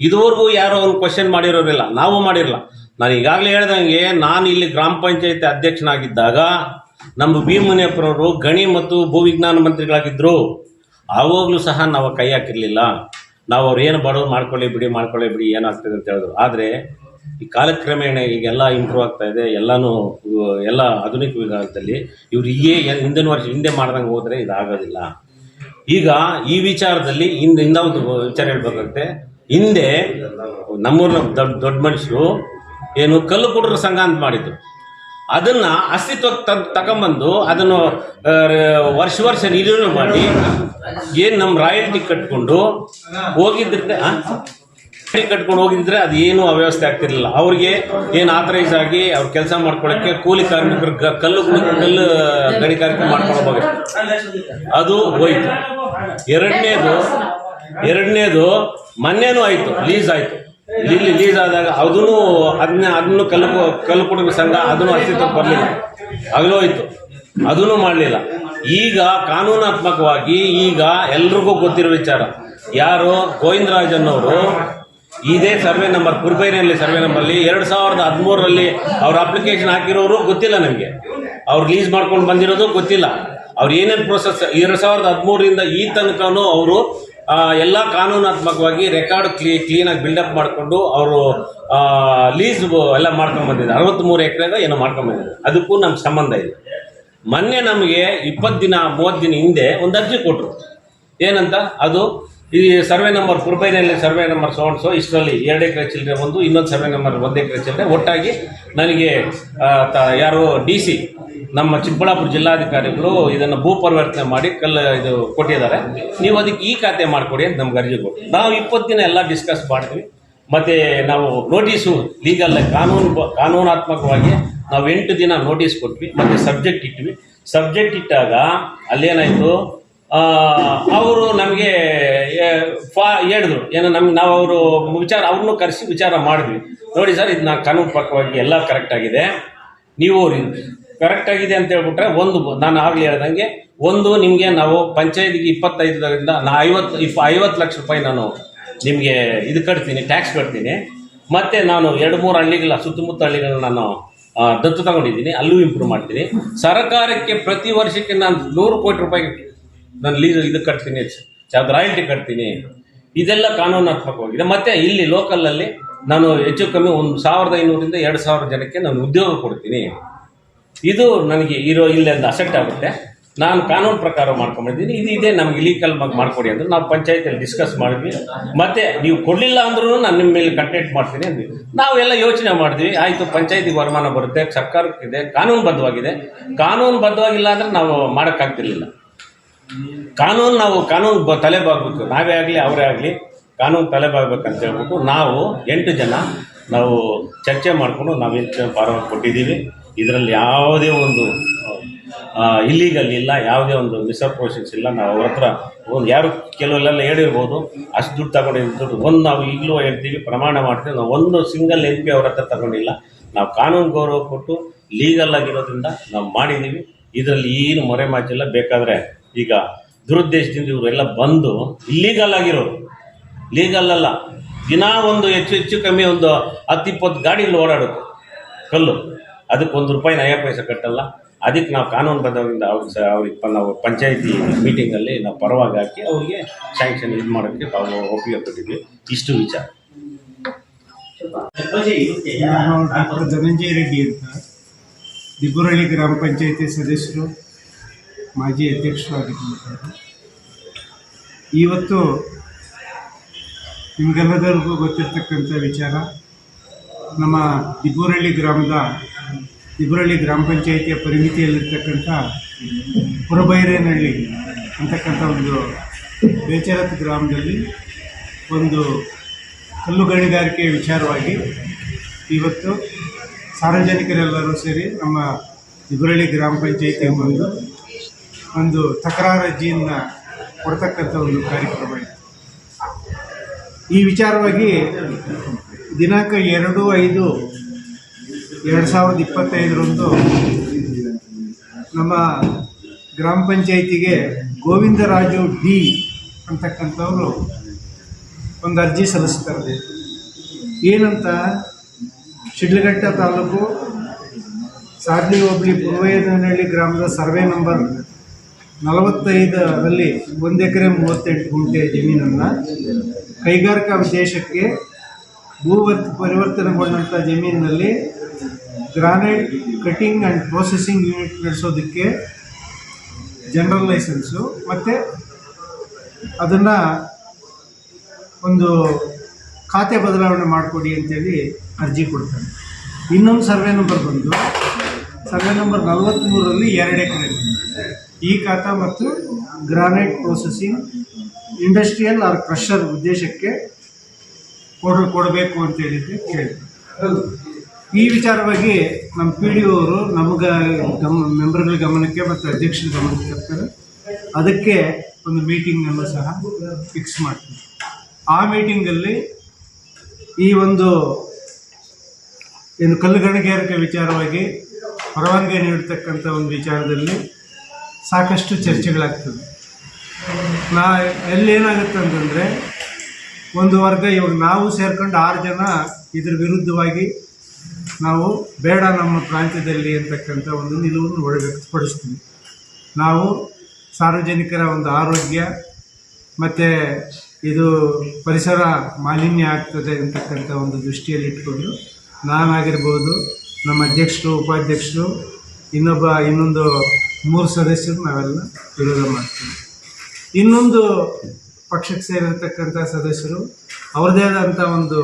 ಇದುವರೆಗೂ ಯಾರೋ ಒಂದು ಕ್ವಶನ್ ಮಾಡಿರೋರಿಲ್ಲ, ನಾವು ಮಾಡಿರಲ್ಲ. ನಾನು ಈಗಾಗಲೇ ಹೇಳ್ದಂಗೆ, ನಾನು ಇಲ್ಲಿ ಗ್ರಾಮ ಪಂಚಾಯತಿ ಅಧ್ಯಕ್ಷನಾಗಿದ್ದಾಗ ನಮ್ಮ ಭೀಮುನಿಯಪ್ಪನವರು ಗಣಿ ಮತ್ತು ಭೂವಿಜ್ಞಾನ ಮಂತ್ರಿಗಳಾಗಿದ್ದರು. ಆವಾಗಲೂ ಸಹ ನಾವು ಕೈ ಹಾಕಿರಲಿಲ್ಲ. ನಾವು ಅವ್ರು ಏನು ಬಡವ್ರು ಮಾಡ್ಕೊಳ್ಳಿ ಬಿಡಿ ಏನಾಗ್ತದೆ ಅಂತ ಹೇಳಿದ್ರು. ಆದರೆ ಈ ಕಾಲಕ್ರಮೇಣ ಈಗೆಲ್ಲ ಇಂಪ್ರೂವ್ ಆಗ್ತಾ ಇದೆ. ಎಲ್ಲ ಆಧುನಿಕ ವಿಧಾನದಲ್ಲಿ ಇವ್ರು ಹಿಂದಿನ ವರ್ಷ ಹಿಂದೆ ಮಾಡ್ದಂಗೆ ಹೋದರೆ ಇದಾಗೋದಿಲ್ಲ. ಈಗ ಈ ವಿಚಾರದಲ್ಲಿ ಒಂದು ವಿಚಾರ ಹೇಳ್ಬೇಕಾಗುತ್ತೆ. ಹಿಂದೆ ನಮ್ಮೂರಿನ ದೊಡ್ಡ ಮನುಷ್ಯರು ಏನು ಕಲ್ಲು ಕುಡ್ರ ಸಂಘ ಅಂತ ಮಾಡಿದ್ರು. ಅದನ್ನ ಅಸ್ತಿತ್ವಕ್ಕೆ ತಗೊಂಬಂದು ಅದನ್ನು ವರ್ಷ ರಿನ್ಯೂ ಮಾಡಿ ಏನು ನಮ್ಮ ರಾಯಲ್ಟಿ ಕಟ್ಕೊಂಡು ಹೋಗಿದ್ರೆ ಅದು ಏನು ಅವ್ಯವಸ್ಥೆ ಆಗ್ತಿರ್ಲಿಲ್ಲ. ಅವ್ರಿಗೆ ಏನು ಆಥರೈಸ್ ಆಗಿ ಅವ್ರ ಕೆಲಸ ಮಾಡ್ಕೊಳ್ಳೋಕ್ಕೆ ಕೂಲಿ ಕಾರ್ಮಿಕರು ಕಲ್ಲು ಗಣಿಗಾರಿಕೆ ಮಾಡ್ಕೊಂಡು ಅದು ಹೋಯ್ತು. ಎರಡನೇದು ಮೊನ್ನೆನೂ ಆಯ್ತು, ಲೀಸ್ ಆಯ್ತು. ಇಲ್ಲಿ ಲೀಸ್ ಆದಾಗ ಅದನ್ನು ಕಲ್ಲು ಕುಟುಂಬ ಸಂಘ ಅದನ್ನು ಅಸ್ತಿತ್ವಕ್ಕೆ ಬರಲಿಲ್ಲ, ಹೋಯ್ತು, ಅದನ್ನು ಮಾಡಲಿಲ್ಲ. ಈಗ ಕಾನೂನಾತ್ಮಕವಾಗಿ ಈಗ ಎಲ್ರಿಗೂ ಗೊತ್ತಿರೋ ವಿಚಾರ, ಯಾರು ಗೋವಿಂದರಾಜ್ ಅನ್ನೋರು ಇದೇ ಸರ್ವೆ ನಂಬರ್ ಪುರ್ಬೈನಲ್ಲಿ ಸರ್ವೆ ನಂಬರ್ಲಿ 2013ರಲ್ಲಿ ಅವ್ರ ಅಪ್ಲಿಕೇಶನ್ ಹಾಕಿರೋರು ಗೊತ್ತಿಲ್ಲ ನಮಗೆ. ಅವ್ರು ಲೀಸ್ ಮಾಡ್ಕೊಂಡು ಬಂದಿರೋದು ಗೊತ್ತಿಲ್ಲ. ಅವ್ರು ಏನೇನು ಪ್ರೋಸೆಸ್ 2013ರಿಂದ ಈ ತನಕನೂ ಅವರು ಎಲ್ಲ ಕಾನೂನಾತ್ಮಕವಾಗಿ ರೆಕಾರ್ಡ್ ಕ್ಲೀನಾಗಿ ಬಿಲ್ಡಪ್ ಮಾಡಿಕೊಂಡು ಅವರು ಲೀಸ್ ಎಲ್ಲ ಮಾಡ್ಕೊಂಡು ಬಂದಿದ್ದಾರೆ. 63 ಎಕರೆಗ ಏನೋ ಮಾಡ್ಕೊಂಡು ಬಂದಿದ್ದಾರೆ. ಅದಕ್ಕೂ ನಮ್ಗೆ ಸಂಬಂಧ ಇದೆ. ಮೊನ್ನೆ ನಮಗೆ 20 ದಿನ 30 ದಿನ ಹಿಂದೆ ಒಂದು ಅರ್ಜಿ ಕೊಟ್ಟರು. ಏನಂತ, ಅದು ಈ ಸರ್ವೆ ನಂಬರ್ ಪುರ್ಬೈನಲ್ಲಿ ಸರ್ವೆ ನಂಬರ್ ಸೋನ್ಸೋ ಇಷ್ಟರಲ್ಲಿ 2 ಎಕರೆ ಚಿಲ್ಲರೆ ಒಂದು, ಇನ್ನೊಂದು ಸರ್ವೆ ನಂಬರ್ 1 ಎಕರೆ ಚಿಲ್ಲರೆ, ಒಟ್ಟಾಗಿ ನನಗೆ ಯಾರು DC ನಮ್ಮ ಚಿಕ್ಕಬಳ್ಳಾಪುರ ಜಿಲ್ಲಾಧಿಕಾರಿಗಳು ಇದನ್ನು ಭೂ ಪರಿವರ್ತನೆ ಮಾಡಿ ಇದು ಕೊಟ್ಟಿದ್ದಾರೆ. ನೀವು ಅದಕ್ಕೆ ಈ ಖಾತೆ ಮಾಡಿಕೊಡಿ ಅಂತ ನಮ್ಗೆ ಅರ್ಜಿ ಕೊಟ್ಟು ನಾವು 20 ದಿನ ಎಲ್ಲ ಡಿಸ್ಕಸ್ ಮಾಡಿದ್ವಿ. ಮತ್ತು ನಾವು ನೋಟಿಸು ಲೀಗಲ್ ಕಾನೂನಾತ್ಮಕವಾಗಿ ನಾವು 8 ದಿನ ನೋಟಿಸ್ ಕೊಟ್ವಿ. ಮತ್ತು ಸಬ್ಜೆಕ್ಟ್ ಇಟ್ವಿ. ಸಬ್ಜೆಕ್ಟ್ ಇಟ್ಟಾಗ ಅಲ್ಲೇನಾಯಿತು, ಅವರು ನಮಗೆ ಹೇಳಿದ್ರು ಏನು ನಾವು ಅವರು ಅವ್ರನ್ನೂ ಕರೆಸಿ ವಿಚಾರ ಮಾಡಿದ್ವಿ. ನೋಡಿ ಸರ್, ಇದು ನಾನು ಕಾನೂನಾತ್ಮಕವಾಗಿ ಎಲ್ಲ ಕರೆಕ್ಟ್ ಆಗಿದೆ, ನೀವು ಕರೆಕ್ಟ್ ಆಗಿದೆ ಅಂತ ಹೇಳ್ಬಿಟ್ರೆ ನಾನು ಆಗಲಿ ಹೇಳ್ದಂಗೆ ನಿಮಗೆ ನಾವು ಪಂಚಾಯತಿಗೆ 25ರಿಂದ 50 ಲಕ್ಷ ರೂಪಾಯಿ ನಾನು ನಿಮಗೆ ಇದು ಕಟ್ತೀನಿ, ಟ್ಯಾಕ್ಸ್ ಕಟ್ತೀನಿ. ಮತ್ತು ನಾನು 2-3 ಹಳ್ಳಿಗಳ ಸುತ್ತಮುತ್ತ ಹಳ್ಳಿಗಳನ್ನ ನಾನು ದತ್ತು ತಗೊಂಡಿದ್ದೀನಿ, ಅಲ್ಲೂ ಇಂಪ್ರೂವ್ ಮಾಡ್ತೀನಿ. ಸರ್ಕಾರಕ್ಕೆ ಪ್ರತಿ ವರ್ಷಕ್ಕೆ ನಾನು 100 ಕೋಟಿ ರೂಪಾಯಿ ನಾನು ಇದು ಕಟ್ತೀನಿ, ಯಾವ್ದು ರಾಯಲ್ಟಿ ಕಟ್ತೀನಿ. ಇದೆಲ್ಲ ಕಾನೂನಾತ್ಮಕವಾಗಿದೆ. ಮತ್ತು ಇಲ್ಲಿ ಲೋಕಲಲ್ಲಿ ನಾನು ಹೆಚ್ಚು ಕಮ್ಮಿ 1500ರಿಂದ 2000 ಜನಕ್ಕೆ ನಾನು ಉದ್ಯೋಗ ಕೊಡ್ತೀನಿ. ಇದು ನನಗೆ ಇಲ್ಲಿಂದ ಅಸೆಟ್ ಆಗುತ್ತೆ. ನಾನು ಕಾನೂನು ಪ್ರಕಾರ ಮಾಡ್ಕೊಂಡಿದ್ದೀನಿ. ಇದೇ ನಮ್ಗೆ ಇಲೀಗಲ್ ಮಾಡ್ಕೊಡಿ ಅಂದ್ರೆ ನಾವು ಪಂಚಾಯತಿಯಲ್ಲಿ ಡಿಸ್ಕಸ್ ಮಾಡಿದ್ವಿ. ಮತ್ತು ನೀವು ಕೊಡಲಿಲ್ಲ ಅಂದ್ರೂ ನಾನು ನಿಮ್ಮ ಮೇಲೆ ಕಂಪ್ಲೇಂಟ್ ಮಾಡ್ತೀನಿ ಅಂದ್ವಿ. ನಾವೆಲ್ಲ ಯೋಚನೆ ಮಾಡಿದ್ವಿ. ಆಯಿತು, ಪಂಚಾಯತಿಗೆ ವರಮಾನ ಬರುತ್ತೆ, ಸರ್ಕಾರಕ್ಕಿದೆ, ಕಾನೂನುಬದ್ಧವಾಗಿದೆ. ಕಾನೂನುಬದ್ಧವಾಗಿಲ್ಲ ಅಂದರೆ ನಾವು ಮಾಡೋಕ್ಕಾಗ್ತಿರ್ಲಿಲ್ಲ. ಕಾನೂನು ತಲೆಬಾಗಬೇಕು. ನಾವೇ ಆಗಲಿ ಅವರೇ ಆಗಲಿ ಕಾನೂನು ತಲೆಬಾಗಬೇಕಂತ ಹೇಳ್ಬಿಟ್ಟು ನಾವು 8 ಜನ ನಾವು ಚರ್ಚೆ ಮಾಡಿಕೊಂಡು ನಾವು 8 ಜನ ಫಾರ್ಮ್ ಕೊಟ್ಟಿದ್ದೀವಿ. ಇದರಲ್ಲಿ ಯಾವುದೇ ಒಂದು ಇಲ್ಲೀಗಲ್ ಇಲ್ಲ, ಯಾವುದೇ ಒಂದು ಮಿಸ್ಅಪ್ರೋಷನ್ಸ್ ಇಲ್ಲ. ನಾವು ಅವ್ರ ಹತ್ರ ಯಾರು ಕೆಲವೆಲ್ಲ ಹೇಳಿರ್ಬೋದು, ಅಷ್ಟು ದುಡ್ಡು ತಗೊಂಡಿದ್ದು ನಾವು ಈಗಲೂ ಹೇಳ್ತೀವಿ, ಪ್ರಮಾಣ ಮಾಡ್ತೀವಿ. ನಾವು ಒಂದು ಸಿಂಗಲ್ MP ಅವ್ರ ಹತ್ರ ತಗೊಂಡಿಲ್ಲ. ನಾವು ಕಾನೂನು ಗೌರವ ಕೊಟ್ಟು ಲೀಗಲ್ ಆಗಿರೋದ್ರಿಂದ ನಾವು ಮಾಡಿದ್ದೀವಿ. ಇದರಲ್ಲಿ ಏನು ಮೊರೆ ಮಾಚಿಲ್ಲ. ಬೇಕಾದರೆ ಈಗ ದುರುದ್ದೇಶದಿಂದ ಇವರೆಲ್ಲ ಬಂದು ಇಲ್ಲೀಗಲ್ ಆಗಿರೋರು, ಲೀಗಲ್ ಅಲ್ಲ, ದಿನ ಒಂದು ಹೆಚ್ಚು ಕಮ್ಮಿ ಒಂದು 10-20 ಗಾಡಿಗಳು ಓಡಾಡುತ್ತೆ ಕಲ್ಲು, ಅದಕ್ಕೆ ₹1 ನಯ ಪೈಸೆ ಕಟ್ಟಲ್ಲ. ಅದಕ್ಕೆ ನಾವು ಕಾನೂನುಬದ್ಧದಿಂದ ಅವ್ರಿಗೆ ನಾವು ಪಂಚಾಯತಿ ಮೀಟಿಂಗಲ್ಲಿ ನಾವು ಪರವಾಗಿ ಹಾಕಿ ಅವ್ರಿಗೆ ಸ್ಯಾಂಕ್ಷನ್ ಇದು ಮಾಡೋಕ್ಕೆ ನಾವು ಒಪ್ಪಿಗೆ ಕೊಟ್ಟಿದ್ವಿ. ಇಷ್ಟು ವಿಚಾರ. ಡಾಕ್ಟರ್ ಧನಂಜಯ ರೆಡ್ಡಿ ಅಂತ, ದಿಬ್ಬುರಳ್ಳಿ ಗ್ರಾಮ ಪಂಚಾಯತಿ ಸದಸ್ಯರು, ಮಾಜಿ ಅಧ್ಯಕ್ಷರಾಗಿದ್ದಾರೆ. ಇವತ್ತು ನಿಮಗೆಲ್ಲರಿಗೂ ಗೊತ್ತಿರ್ತಕ್ಕಂಥ ವಿಚಾರ, ನಮ್ಮ ದಿಬ್ಬುರಳ್ಳಿ ಗ್ರಾಮ ಪಂಚಾಯಿತಿಯ ಪರಿಮಿತಿಯಲ್ಲಿರ್ತಕ್ಕಂಥ ಪುರಬೈರೇನಹಳ್ಳಿ ಅಂತಕ್ಕಂಥ ಒಂದು ಬೇಚರತ್ ಗ್ರಾಮದಲ್ಲಿ ಒಂದು ಕಲ್ಲು ಗಣಿಗಾರಿಕೆ ವಿಚಾರವಾಗಿ ಇವತ್ತು ಸಾರ್ವಜನಿಕರೆಲ್ಲರೂ ಸೇರಿ ನಮ್ಮ ದಿಬ್ಬುರಳ್ಳಿ ಗ್ರಾಮ ಪಂಚಾಯಿತಿಗೆ ಬಂದು ಒಂದು ತಕರಾರು ಅರ್ಜಿಯನ್ನು ಕೊಡ್ತಕ್ಕಂಥ ಒಂದು ಕಾರ್ಯಕ್ರಮ ಇದೆ. ಈ ವಿಚಾರವಾಗಿ ದಿನಾಂಕ 2/5/2025 ನಮ್ಮ ಗ್ರಾಮ ಪಂಚಾಯಿತಿಗೆ ಗೋವಿಂದರಾಜು ಡಿ ಅಂತಕ್ಕಂಥವರು ಒಂದು ಅರ್ಜಿ ಸಲ್ಲಿಸ್ತಾರೆ. ಏನಂತ, ಶಿಡ್ಲಘಟ್ಟ ತಾಲೂಕು ಸಾರ್ಲಿ ಹೋಬಳಿ ಪುರಬೈರೇನಹಳ್ಳಿ ಗ್ರಾಮದ ಸರ್ವೆ ನಂಬರ್ 45ರಲ್ಲಿ 1 ಎಕರೆ 38 ಗುಂಟೆ ಜಮೀನನ್ನು ಕೈಗಾರಿಕಾ ಉದ್ದೇಶಕ್ಕೆ ಪರಿವರ್ತನೆಗೊಂಡಂಥ ಜಮೀನಿನಲ್ಲಿ granite cutting and processing unit ನಡೆಸೋದಕ್ಕೆ ಜನರಲ್ ಲೈಸೆನ್ಸು ಮತ್ತು ಅದನ್ನು ಒಂದು ಖಾತೆ ಬದಲಾವಣೆ ಮಾಡಿಕೊಡಿ ಅಂತೇಳಿ ಅರ್ಜಿ ಕೊಡ್ತಾರೆ. ಇನ್ನೊಂದು ಸರ್ವೆ ನಂಬರ್ ಬಂದು ಸರ್ವೆ ನಂಬರ್ 43ರಲ್ಲಿ 2 ಎಕರೆ ಈ ಖಾತಾ ಮತ್ತು granite processing industrial or crusher ಉದ್ದೇಶಕ್ಕೆ ಕೊಡಬೇಕು ಅಂತೇಳಿದ್ದೆ ಕೇಳಿದ್ರು. ಈ ವಿಚಾರವಾಗಿ ನಮ್ಮ ಪಿ ಡಿ ಅವರು ನಮಗೆ ಮೆಂಬರ್ಗಳ ಗಮನಕ್ಕೆ ಮತ್ತು ಅಧ್ಯಕ್ಷರ ಗಮನಕ್ಕೆ ತರ್ತಾರೆ. ಅದಕ್ಕೆ ಒಂದು ಮೀಟಿಂಗನ್ನು ಸಹ ಫಿಕ್ಸ್ ಮಾಡ್ತೀವಿ. ಆ ಮೀಟಿಂಗಲ್ಲಿ ಈ ಒಂದು ಏನು ಕಲ್ಲು ಗಣಿಗಾರಿಕೆ ವಿಚಾರವಾಗಿ ಪರವಾನಗಿ ನೀಡತಕ್ಕಂಥ ಒಂದು ವಿಚಾರದಲ್ಲಿ ಸಾಕಷ್ಟು ಚರ್ಚೆಗಳಾಗ್ತದೆ. ಎಲ್ಲೇನಾಗುತ್ತೆ ಅಂತಂದರೆ ಒಂದು ವರ್ಗ ಇವಾಗ ನಾವು ಸೇರ್ಕೊಂಡು 6 ಜನ ಇದ್ರ ವಿರುದ್ಧವಾಗಿ ನಾವು ಬೇಡ ನಮ್ಮ ಪ್ರಾಂತ್ಯದಲ್ಲಿ ಅಂತಕ್ಕಂಥ ಒಂದು ನಿಲುವನ್ನು ವ್ಯಕ್ತಪಡಿಸ್ತೀವಿ. ನಾವು ಸಾರ್ವಜನಿಕರ ಒಂದು ಆರೋಗ್ಯ ಮತ್ತು ಇದು ಪರಿಸರ ಮಾಲಿನ್ಯ ಆಗ್ತದೆ ಅಂತಕ್ಕಂಥ ಒಂದು ದೃಷ್ಟಿಯಲ್ಲಿ ಇಟ್ಕೊಂಡು ನಾನಾಗಿರ್ಬೋದು, ನಮ್ಮ ಅಧ್ಯಕ್ಷರು, ಉಪಾಧ್ಯಕ್ಷರು, ಇನ್ನೊಂದು 3 ಸದಸ್ಯರು ನಾವೆಲ್ಲ ವಿರೋಧ ಮಾಡ್ತೀವಿ. ಇನ್ನೊಂದು ಪಕ್ಷಕ್ಕೆ ಸೇರಿರ್ತಕ್ಕಂಥ ಸದಸ್ಯರು ಅವ್ರದ್ದೇ ಆದಂಥ ಒಂದು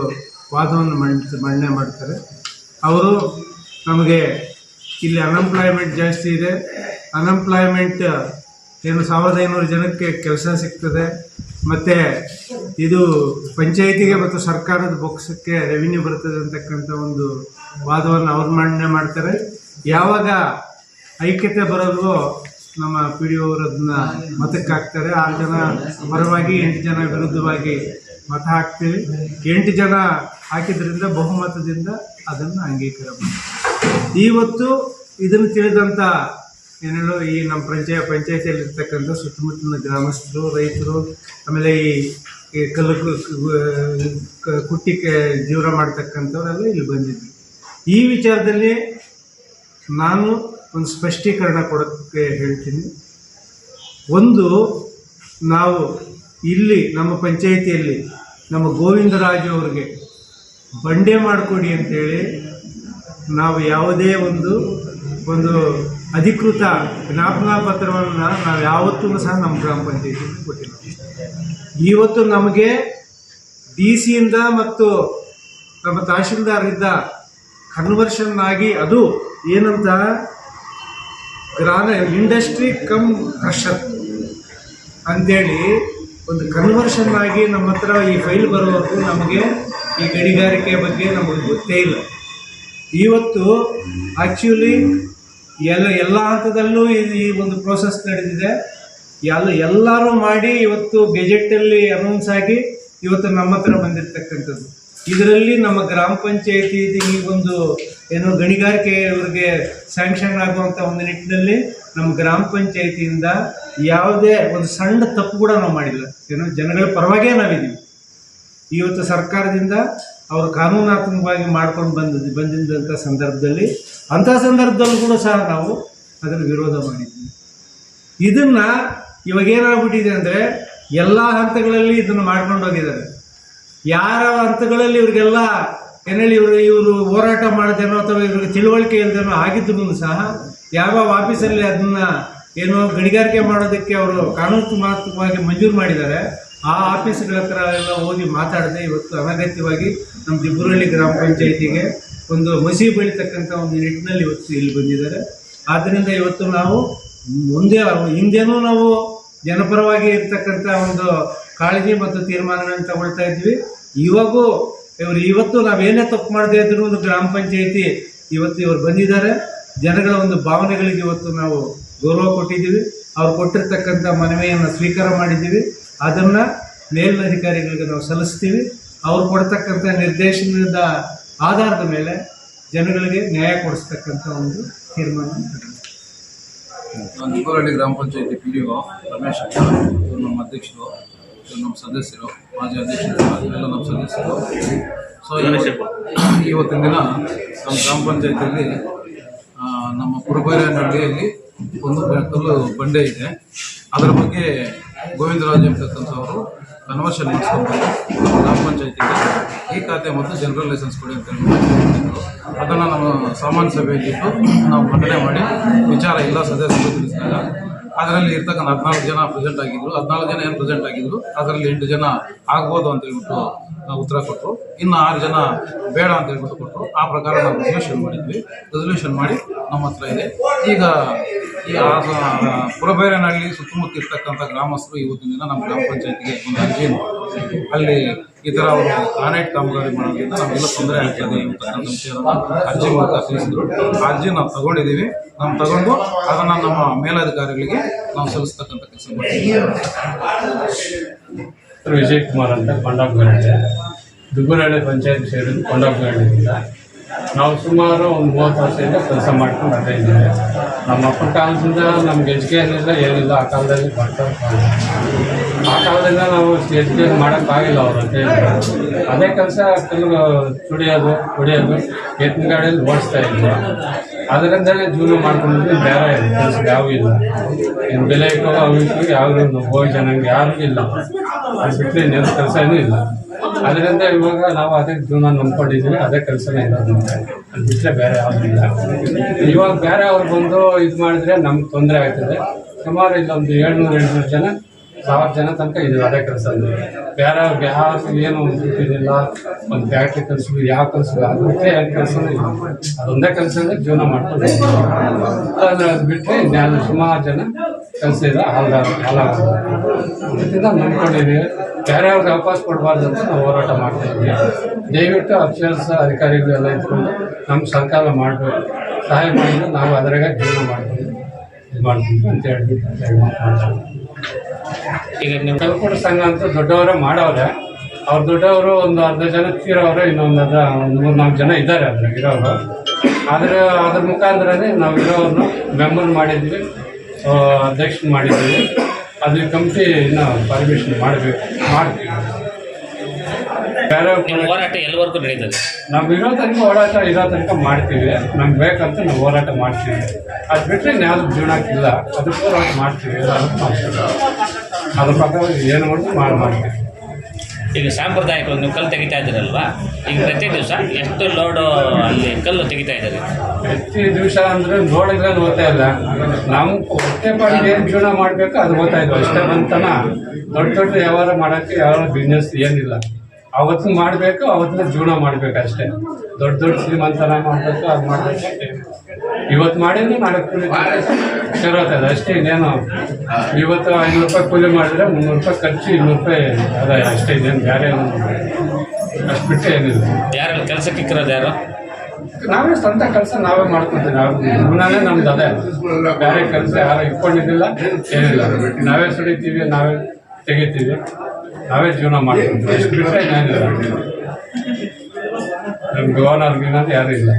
ವಾದವನ್ನು ಮಂಡನೆ ಮಾಡ್ತಾರೆ. ಅವರು ನಮಗೆ ಇಲ್ಲಿ ಅನ್ಎಂಪ್ಲಾಯ್ಮೆಂಟ್ ಜಾಸ್ತಿ ಇದೆ, ಅನ್ಎಂಪ್ಲಾಯ್ಮೆಂಟ್ ಏನು 1500 ಜನಕ್ಕೆ ಕೆಲಸ ಸಿಗ್ತದೆ, ಮತ್ತು ಇದು ಪಂಚಾಯಿತಿಗೆ ಮತ್ತು ಸರ್ಕಾರದ ಬೊಕ್ಕಸಕ್ಕೆ ರೆವಿನ್ಯೂ ಬರ್ತದೆ ಅಂತಕ್ಕಂಥ ಒಂದು ವಾದವನ್ನು ಅವ್ರು ಮಂಡನೆ ಮಾಡ್ತಾರೆ. ಯಾವಾಗ ಐಕ್ಯತೆ ಬರಲ್ವೋ ನಮ್ಮ ಪಿ ಡಿ ಅವರು ಅದನ್ನ ಮತಕ್ಕೆ ಹಾಕ್ತಾರೆ. 6 ಜನ ಪರವಾಗಿ 8 ಜನ ವಿರುದ್ಧವಾಗಿ ಮತ ಹಾಕ್ತೀವಿ. 8 ಜನ ಹಾಕಿದ್ರಿಂದ ಬಹುಮತದಿಂದ ಅದನ್ನು ಅಂಗೀಕಾರ ಮಾಡ್ತೀವಿ. ಇವತ್ತು ಇದನ್ನು ತಿಳಿದಂಥ ಏನೇಳೋ ಈ ನಮ್ಮ ಪಂಚಾಯಿತಿಯಲ್ಲಿರ್ತಕ್ಕಂಥ ಸುತ್ತಮುತ್ತಲಿನ ಗ್ರಾಮಸ್ಥರು, ರೈತರು, ಆಮೇಲೆ ಈ ಕಲ್ಲು ಕುಟ್ಟಿಗೆ ಜೀವನ ಮಾಡ್ತಕ್ಕಂಥವರೆಲ್ಲ ಇಲ್ಲಿ ಬಂದಿದ್ವಿ. ಈ ವಿಚಾರದಲ್ಲಿ ನಾನು ಒಂದು ಸ್ಪಷ್ಟೀಕರಣ ಕೊಡೋಕ್ಕೆ ಹೇಳ್ತೀನಿ. ಒಂದು, ನಾವು ಇಲ್ಲಿ ನಮ್ಮ ಪಂಚಾಯಿತಿಯಲ್ಲಿ ನಮ್ಮ ಗೋವಿಂದರಾಜು ಅವ್ರಿಗೆ ಬಂಡೆ ಮಾಡಿಕೊಡಿ ಅಂತೇಳಿ ನಾವು ಯಾವುದೇ ಒಂದು ಅಧಿಕೃತ ಜ್ಞಾಪನಾ ಪತ್ರವನ್ನು ನಾವು ಯಾವತ್ತೂ ಸಹ ನಮ್ಮ ಗ್ರಾಮ ಪಂಚಾಯಿತಿಗೆ ಕೊಟ್ಟಿಲ್ಲ. ಇವತ್ತು ನಮಗೆ ಡಿ ಸಿಯಿಂದ ಮತ್ತು ನಮ್ಮ ತಹಶೀಲ್ದಾರಿಂದ ಕನ್ವರ್ಷನ್ ಆಗಿ ಅದು ಏನಂತ ಇಂಡಸ್ಟ್ರಿ ಕಮ್ ಕ್ರಷರ್ ಅಂಥೇಳಿ ಒಂದು ಕನ್ವರ್ಷನ್ ಆಗಿ ನಮ್ಮ ಹತ್ರ ಈ ಫೈಲ್ ಬರೋವರೆಗೂ ನಮಗೆ ಈ ಗಣಿಗಾರಿಕೆ ಬಗ್ಗೆ ನಮಗೆ ಗೊತ್ತೇ ಇಲ್ಲ. ಇವತ್ತು ಆ್ಯಕ್ಚುಲಿ ಎಲ್ಲ ಹಂತದಲ್ಲೂ ಈ ಒಂದು ಪ್ರೋಸೆಸ್ ನಡೆದಿದೆ. ಎಲ್ಲರೂ ಮಾಡಿ ಇವತ್ತು ಗೆಜೆಟಲ್ಲಿ ಅನೌನ್ಸ್ ಆಗಿ ಇವತ್ತು ನಮ್ಮ ಹತ್ರ ಬಂದಿರತಕ್ಕಂಥದ್ದು. ಇದರಲ್ಲಿ ನಮ್ಮ ಗ್ರಾಮ ಪಂಚಾಯಿತಿ ಈ ಒಂದು ಏನು ಗಣಿಗಾರಿಕೆ ಇವರಿಗೆ ಸ್ಯಾಂಕ್ಷನ್ ಆಗುವಂಥ ಒಂದು ನಿಟ್ಟಿನಲ್ಲಿ ನಮ್ಮ ಗ್ರಾಮ ಪಂಚಾಯಿತಿಯಿಂದ ಯಾವುದೇ ಒಂದು ಸಣ್ಣ ತಪ್ಪು ಕೂಡ ನಾವು ಮಾಡಿಲ್ಲ. ಏನೋ ಜನಗಳ ಪರವಾಗೇ ನಾವಿದ್ದೀವಿ. ಇವತ್ತು ಸರ್ಕಾರದಿಂದ ಅವರು ಕಾನೂನಾತ್ಮಕವಾಗಿ ಮಾಡ್ಕೊಂಡು ಬಂದಿದ್ದಂಥ ಸಂದರ್ಭದಲ್ಲಿ ಸಂದರ್ಭದಲ್ಲೂ ಕೂಡ ಸಹ ನಾವು ಅದನ್ನು ವಿರೋಧ ಮಾಡಿದ್ವಿ. ಇದನ್ನು ಇವಾಗ ಏನಾಗ್ಬಿಟ್ಟಿದೆ ಅಂದರೆ ಎಲ್ಲ ಹಂತಗಳಲ್ಲಿ ಇದನ್ನು ಮಾಡ್ಕೊಂಡು ಹೋಗಿದ್ದಾರೆ. ಯಾರ ಹಂತಗಳಲ್ಲಿ ಇವ್ರಿಗೆಲ್ಲ ಏನೇಳಿ ಇವರು ಹೋರಾಟ ಮಾಡೋದೇನೋ ಅಥವಾ ಇವ್ರಿಗೆ ತಿಳುವಳಿಕೆ ಇಲ್ಲದೇನೋ ಆಗಿದ್ರು ಸಹ ಯಾವ ಆಫೀಸಲ್ಲಿ ಅದನ್ನು ಏನೋ ಗಣಿಗಾರಿಕೆ ಮಾಡೋದಕ್ಕೆ ಅವರು ಕಾನೂನಾತ್ಮಕವಾಗಿ ಮಂಜೂರು ಮಾಡಿದ್ದಾರೆ, ಆ ಆಫೀಸ್ಗಳ ಹತ್ರ ಎಲ್ಲ ಹೋಗಿ ಮಾತಾಡದೆ ಇವತ್ತು ಅನಗತ್ಯವಾಗಿ ನಮ್ಮ ದಿಬ್ಬುರಳ್ಳಿ ಗ್ರಾಮ ಪಂಚಾಯಿತಿಗೆ ಒಂದು ಮಸಿ ಬೆಳೀತಕ್ಕಂಥ ಒಂದು ನಿಟ್ಟಿನಲ್ಲಿ ಇವತ್ತು ಇಲ್ಲಿ ಬಂದಿದ್ದಾರೆ. ಆದ್ದರಿಂದ ಇವತ್ತು ನಾವು ಹಿಂದೆನೂ ನಾವು ಜನಪರವಾಗಿ ಇರ್ತಕ್ಕಂಥ ಒಂದು ಕಾಳಜಿ ಮತ್ತು ತೀರ್ಮಾನಗಳನ್ನು ತಗೊಳ್ತಾ ಇದ್ವಿ. ಇವತ್ತು ನಾವೇನೇ ತಪ್ಪು ಮಾಡದೇ ಇದ್ರೂ ಒಂದು ಗ್ರಾಮ ಪಂಚಾಯಿತಿ ಇವತ್ತು ಇವರು ಬಂದಿದ್ದಾರೆ. ಜನಗಳ ಒಂದು ಭಾವನೆಗಳಿಗೆ ಇವತ್ತು ನಾವು ಗೌರವ ಕೊಟ್ಟಿದ್ದೀವಿ. ಅವ್ರು ಕೊಟ್ಟಿರ್ತಕ್ಕಂಥ ಮನವಿಯನ್ನು ಸ್ವೀಕಾರ ಮಾಡಿದ್ದೀವಿ. ಅದನ್ನು ಮೇಲಧಿಕಾರಿಗಳಿಗೆ ನಾವು ಸಲ್ಲಿಸ್ತೀವಿ. ಅವ್ರು ಕೊಡ್ತಕ್ಕಂಥ ನಿರ್ದೇಶನದ ಆಧಾರದ ಮೇಲೆ ಜನಗಳಿಗೆ ನ್ಯಾಯ ಕೊಡಿಸ್ತಕ್ಕಂಥ ಒಂದು ತೀರ್ಮಾನ. ನಾನು ದಿಬ್ಬುರಳ್ಳಿ ಗ್ರಾಮ panchayat P D O Ramesh ಅಂತ, ಇವರು ನಮ್ಮ ಅಧ್ಯಕ್ಷರು, ಇವರು ನಮ್ಮ ಸದಸ್ಯರು, ಮಾಜಿ ಅಧ್ಯಕ್ಷರು, ಎಲ್ಲ ನಮ್ಮ ಸದಸ್ಯರು. ಸೊ ಇವತ್ತಿನ ದಿನ ನಮ್ಮ ಗ್ರಾಮ ಪಂಚಾಯಿತಿಯಲ್ಲಿ ನಮ್ಮ ಕುರುಬೈರನಹಳ್ಳಿಯಲ್ಲಿ ಒಂದು ಕಲ್ಲು ಬಂಡೆ ಇದೆ. ಅದರ ಬಗ್ಗೆ ಗೋವಿಂದರಾಜ್ ಅಂತಕ್ಕಂಥವರು ಕನ್ವರ್ಷನ್ ಮಾಡಿಸ್ಕೊಂಡು ಗ್ರಾಮ ಪಂಚಾಯಿತಿಗೆ ಈ ಖಾತೆ ಮತ್ತು ಜನರಲ್ ಲೈಸೆನ್ಸ್ ಕೊಡಿ ಅಂತ ಹೇಳಿದ್ರು. ಅದನ್ನು ನಮ್ಮ ಸಾಮಾನ್ಯ ಸಭೆಯಲ್ಲಿಟ್ಟು ನಾವು ಮಂಡನೆ ಮಾಡಿ ವಿಚಾರ ಎಲ್ಲ ಸದಸ್ಯರು ತಿಳಿಸಿದಾಗ ಅದರಲ್ಲಿ ಇರ್ತಕ್ಕಂಥ 14 ಜನ ಪ್ರೆಸೆಂಟ್ ಆಗಿದ್ರು. 14 ಜನ ಏನು ಪ್ರೆಸೆಂಟ್ ಆಗಿದ್ರು ಅದರಲ್ಲಿ 8 ಜನ ಆಗ್ಬೋದು ಅಂತ ಹೇಳ್ಬಿಟ್ಟು ಉತ್ತರ ಕೊಟ್ಟರು. ಇನ್ನು 6 ಜನ ಬೇಡ ಅಂತ ಹೇಳ್ಬಿಟ್ಟು ಕೊಟ್ಟರು. ಆ ಪ್ರಕಾರ ನಾವು ರೆಸಲ್ಯೂಷನ್ ಮಾಡಿ ನಮ್ಮ ಹತ್ರ ಇದೆ. ಈಗ ಈ ಪುರಬೈರನಹಳ್ಳಿ ಸುತ್ತಮುತ್ತ ಇರ್ತಕ್ಕಂಥ ಗ್ರಾಮಸ್ಥರು ಇವತ್ತಿನ ದಿನ ನಮ್ಮ ಗ್ರಾಮ ಪಂಚಾಯತಿಗೆ ಒಂದು ಅರ್ಜಿಯನ್ನು ಅಲ್ಲಿ ಈ ಥರ ಅವರು ಗ್ರಾನೈಟ್ ಕಾಮಗಾರಿ ಮಾಡೋದ್ರಿಂದ ನಮಗೆಲ್ಲ ತೊಂದರೆ ಆಗ್ತದೆ ಅಂತಕ್ಕಂಥ ವಿಷಯವನ್ನು ಅರ್ಜಿ ಮೂಲಕ ತಿಳಿಸಿದ್ರು. ಆ ಅರ್ಜಿ ನಾವು ತಗೊಂಡಿದ್ದೀವಿ. ನಾವು ತಗೊಂಡು ಅದನ್ನು ನಮ್ಮ ಮೇಲಧಿಕಾರಿಗಳಿಗೆ ನಾವು ಸಲ್ಲಿಸ್ತಕ್ಕಂಥ ಕೆಲಸ ಮಾಡ್ತೀವಿ. ವಿಜಯ್ ಕುಮಾರ್ ಅಂತ ಕೊಂಡಾಪುರಹಳ್ಳಿ, ದುಗ್ಗುರಹಳ್ಳಿ ಪಂಚಾಯತ್ ಸೇರಿದ್ದು ಕೊಂಡಾಪುರಹಳ್ಳಿಯಿಂದ. ನಾವು ಸುಮಾರು ಒಂದು 30 ವರ್ಷದಿಂದ ಕೆಲಸ ಮಾಡ್ಕೊಂಡು ಅದೇ ಇದ್ದೀವಿ. ನಮ್ಮ ಅಪ್ಪನ ಕಾಲದಿಂದ ನಮ್ಗೆ ಎಜುಕೇಷನ್ ಇಲ್ಲ, ಏನಿಲ್ಲ. ಆ ಕಾಲದಲ್ಲಿ ಬರ್ತಾ ಆ ಕಾಲದಿಂದ ನಾವು ಎಜುಕೇಷನ್ ಮಾಡೋಕ್ಕಾಗಿಲ್ಲ ಅವರು ಅಂತ ಹೇಳಿದ್ರು. ಅದೇ ಕೆಲಸ ಕೆಲವು ಹೊಡಿಯೋದು ಎತ್ತಿನ ಗಾಡಿಯಲ್ಲಿ ಓಡಿಸ್ತಾ ಇದ್ವಿ. ಅದರಿಂದಲೇ ಜೀವನ ಮಾಡ್ಕೊಂಡಿದ್ವಿ. ಬೇರೆ ಕೆಲಸ ಯಾವೂ ಇಲ್ಲ. ಇನ್ನು ಬೆಲೆ ಇಟ್ಟೋಗ ಅವಿಟ್ಟು ಯಾವುದು ಹೋಗಿ ಚೆನ್ನಾಗಿ ಯಾರಿಗೂ ಇಲ್ಲ. ಅದು ಬಿಟ್ಟರೆ ಇನ್ನೇನು ಕೆಲಸ ಏನೂ ಇಲ್ಲ. ಅದರಿಂದ ಇವಾಗ ನಾವು ಅದೇ ಜೀವನ ನಂಬ್ಕೊಂಡಿದ್ದೀವಿ. ಅದೇ ಕೆಲಸನೇ ಇರೋದು. ಅದು ಬಿಟ್ಟರೆ ಬೇರೆ ಯಾವುದೂ ಇಲ್ಲ. ಇವಾಗ ಬೇರೆ ಅವ್ರು ಬಂದು ಇದು ಮಾಡಿದ್ರೆ ನಮ್ಗೆ ತೊಂದರೆ ಆಗ್ತದೆ. ಸುಮಾರು ಇಲ್ಲೊಂದು 700-800 ಜನ 1000 ಜನ ತನಕ ಇದು ಅದೇ ಕೆಲಸ. ಬೇರೆ ಯಾರು ಏನು ಇದಿಲ್ಲ. ಒಂದು ಫ್ಯಾಕ್ಟ್ರಿ ಕೆಲಸ ಯಾವ ಕೆಲಸ ಅದಕ್ಕೆ ಯಾವ ಕೆಲಸನೂ ಇಲ್ಲ. ಅದೊಂದೇ ಕೆಲಸದಿಂದ ಜೀವನ ಮಾಡ್ಕೊಂಡು ಅದು ಬಿಟ್ಟರೆ ಇನ್ಯಾವುದು ಸುಮಾರು ಜನ ಕೆಲಸ ಇಲ್ಲ. ಹಾಲಾಗೋದು ಅದರಿಂದ ನಂಬ್ಕೊಂಡಿದ್ದೀವಿ. ಬೇರೆಯವ್ರಿಗೆ ಅವಕಾಶ ಕೊಡಬಾರ್ದು ಅಂತ ನಾವು ಹೋರಾಟ ಮಾಡ್ತಾ ಇದ್ದೀವಿ. ದಯವಿಟ್ಟು ಅಫಿಷಿಯಲ್ಸ್ ಅಧಿಕಾರಿಗಳೆಲ್ಲ ಇಟ್ಕೊಂಡು ನಮ್ಗೆ ಸರ್ಕಾರ ಮಾಡಬೇಕು, ಸಹಾಯ ಮಾಡಿದ್ರೆ ನಾವು ಅದರಾಗ ಜೀವನ ಮಾಡ್ಕೊಂಡು ಇದು ಮಾಡ್ತೀವಿ ಅಂತ ಹೇಳ್ಬಿಟ್ಟು ಮಾತಾಡ್ತೀವಿ. ಈಗ ನೀವು ಕಲ್ಕೊಡ ಸಂಘ ಅಂತ ದೊಡ್ಡವರೇ ಮಾಡವ್ರೆ. ಅವ್ರು ದೊಡ್ಡವರು ಒಂದು 10 ಜನ ತೀರವ್ರೆ, ಇನ್ನೊಂದು 3-4 ಜನ ಇದ್ದಾರೆ ಅದ್ರಾಗ ಇರೋರು. ಆದರೆ ಅದ್ರ ಮುಖಾಂತರನೇ ನಾವು ಇರೋರನ್ನು ಮೆಂಬರ್ ಮಾಡಿದ್ವಿ, ಅಧ್ಯಕ್ಷ ಮಾಡಿದ್ದೀವಿ. ಅದ್ರ ಕಮಿಟಿ ಇನ್ನೂ ಪರ್ಮಿಷನ್ ಮಾಡ್ತೀವಿ. ಬೇರೆ ಹೋರಾಟ ಎಲ್ಲವರೆಗೂ ನಡೀತದೆ. ನಾವು ಇರೋ ತನಕ ಹೋರಾಟ ಇರೋ ತನಕ ಮಾಡ್ತೀವಿ. ನಮ್ಗೆ ಬೇಕಂತ ನಾವು ಹೋರಾಟ ಮಾಡ್ತೀವಿ. ಅದು ಬಿಟ್ಟರೆ ಯಾವುದು ಜೀವನಕ್ಕಿಲ್ಲ. ಅದಕ್ಕೆ ಹೋರಾಟ ಮಾಡ್ತೀವಿ. ಅದಕ್ಕೆ ಮಾಡ್ತೀವಿ. ಅದ್ರ ಪ್ರಕಾರ ಏನು ಮಾಡ್ತೀವಿ. ಈಗ ಸಾಂಪ್ರದಾಯಿಕ ನೀವು ಕಲ್ಲು ತೆಗಿತಾ ಇದ್ದೀರಲ್ವಾ, ಈಗ ಪ್ರತಿ ದಿವಸ ಎಷ್ಟು ಲೋಡು ಅಲ್ಲಿ ಕಲ್ಲು ತೆಗಿತಾ ಇದ್ದಾರೆ? ಪ್ರತಿ ದಿವಸ ಅಂದರೆ ನೋಡಿದ್ರೆ ಓದ್ತಾ ಇಲ್ಲ. ನಾವು ಹೊಟ್ಟೆ ಪಾಡಿಗೆ ಏನು ಜೀವನ ಮಾಡಬೇಕು ಅದು ಓದ್ತಾ ಇದ್ವಿ ಅಷ್ಟೇ. ಬಂತನ ದೊಡ್ಡ ವ್ಯವಹಾರ ಮಾಡೋಕ್ಕೆ ಯಾವ ಬಿಸ್ನೆಸ್ ಏನಿಲ್ಲ. ಅವತ್ತು ಮಾಡಬೇಕು, ಅವತ್ತಿನ ಜೀವನ ಮಾಡಬೇಕು ಅಷ್ಟೇ. ದೊಡ್ಡ ಶ್ರೀಮಂತನ ಮಾಡಬೇಕು, ಅದು ಮಾಡಬೇಕು. ಇವತ್ತು ಮಾಡಿದ್ರೆ ನಾಳೆ ಕೂಲಿ ಸೇರೋತದೆ ಅಷ್ಟೇ. ಇನ್ನೇನು ಇವತ್ತು 500 ರೂಪಾಯಿ ಕೂಲಿ ಮಾಡಿದ್ರೆ 300 ರೂಪಾಯಿ ಖರ್ಚು, 200 ರೂಪಾಯಿ ಅದೇ ಅಷ್ಟೇ. ಇನ್ನೇನು ಬೇರೆ ಅಷ್ಟು ಬಿಟ್ಟೆ ಏನಿಲ್ಲ. ಯಾರೆಲ್ಲ ಕೆಲಸಕ್ಕೆ ಇಕ್ಕಿರೋದು ಯಾರು? ನಾವೇ ಸ್ವಂತ ಕೆಲಸ ನಾವೇ ಮಾಡ್ಕೊತೀವಿ. ನಾವು ಜೀವನನೇ ನಮ್ದು ಅದೇ. ಬೇರೆ ಕೆಲಸ ಯಾರು ಇಟ್ಕೊಂಡಿದ್ದಿಲ್ಲ, ಏನಿಲ್ಲ. ನಾವೇ ಸುಡಿತೀವಿ, ನಾವೇ ತೆಗಿತೀವಿ, ನಾವೇ ಜೀವನ ಮಾಡ್ತೀವಿ. ಅಷ್ಟು ಬಿಟ್ಟರೆ ಏನಿಲ್ಲ. ನಮ್ಗೆ ಓನರ್ಗಿನ್ನೋದು ಯಾರೂ ಇಲ್ಲ.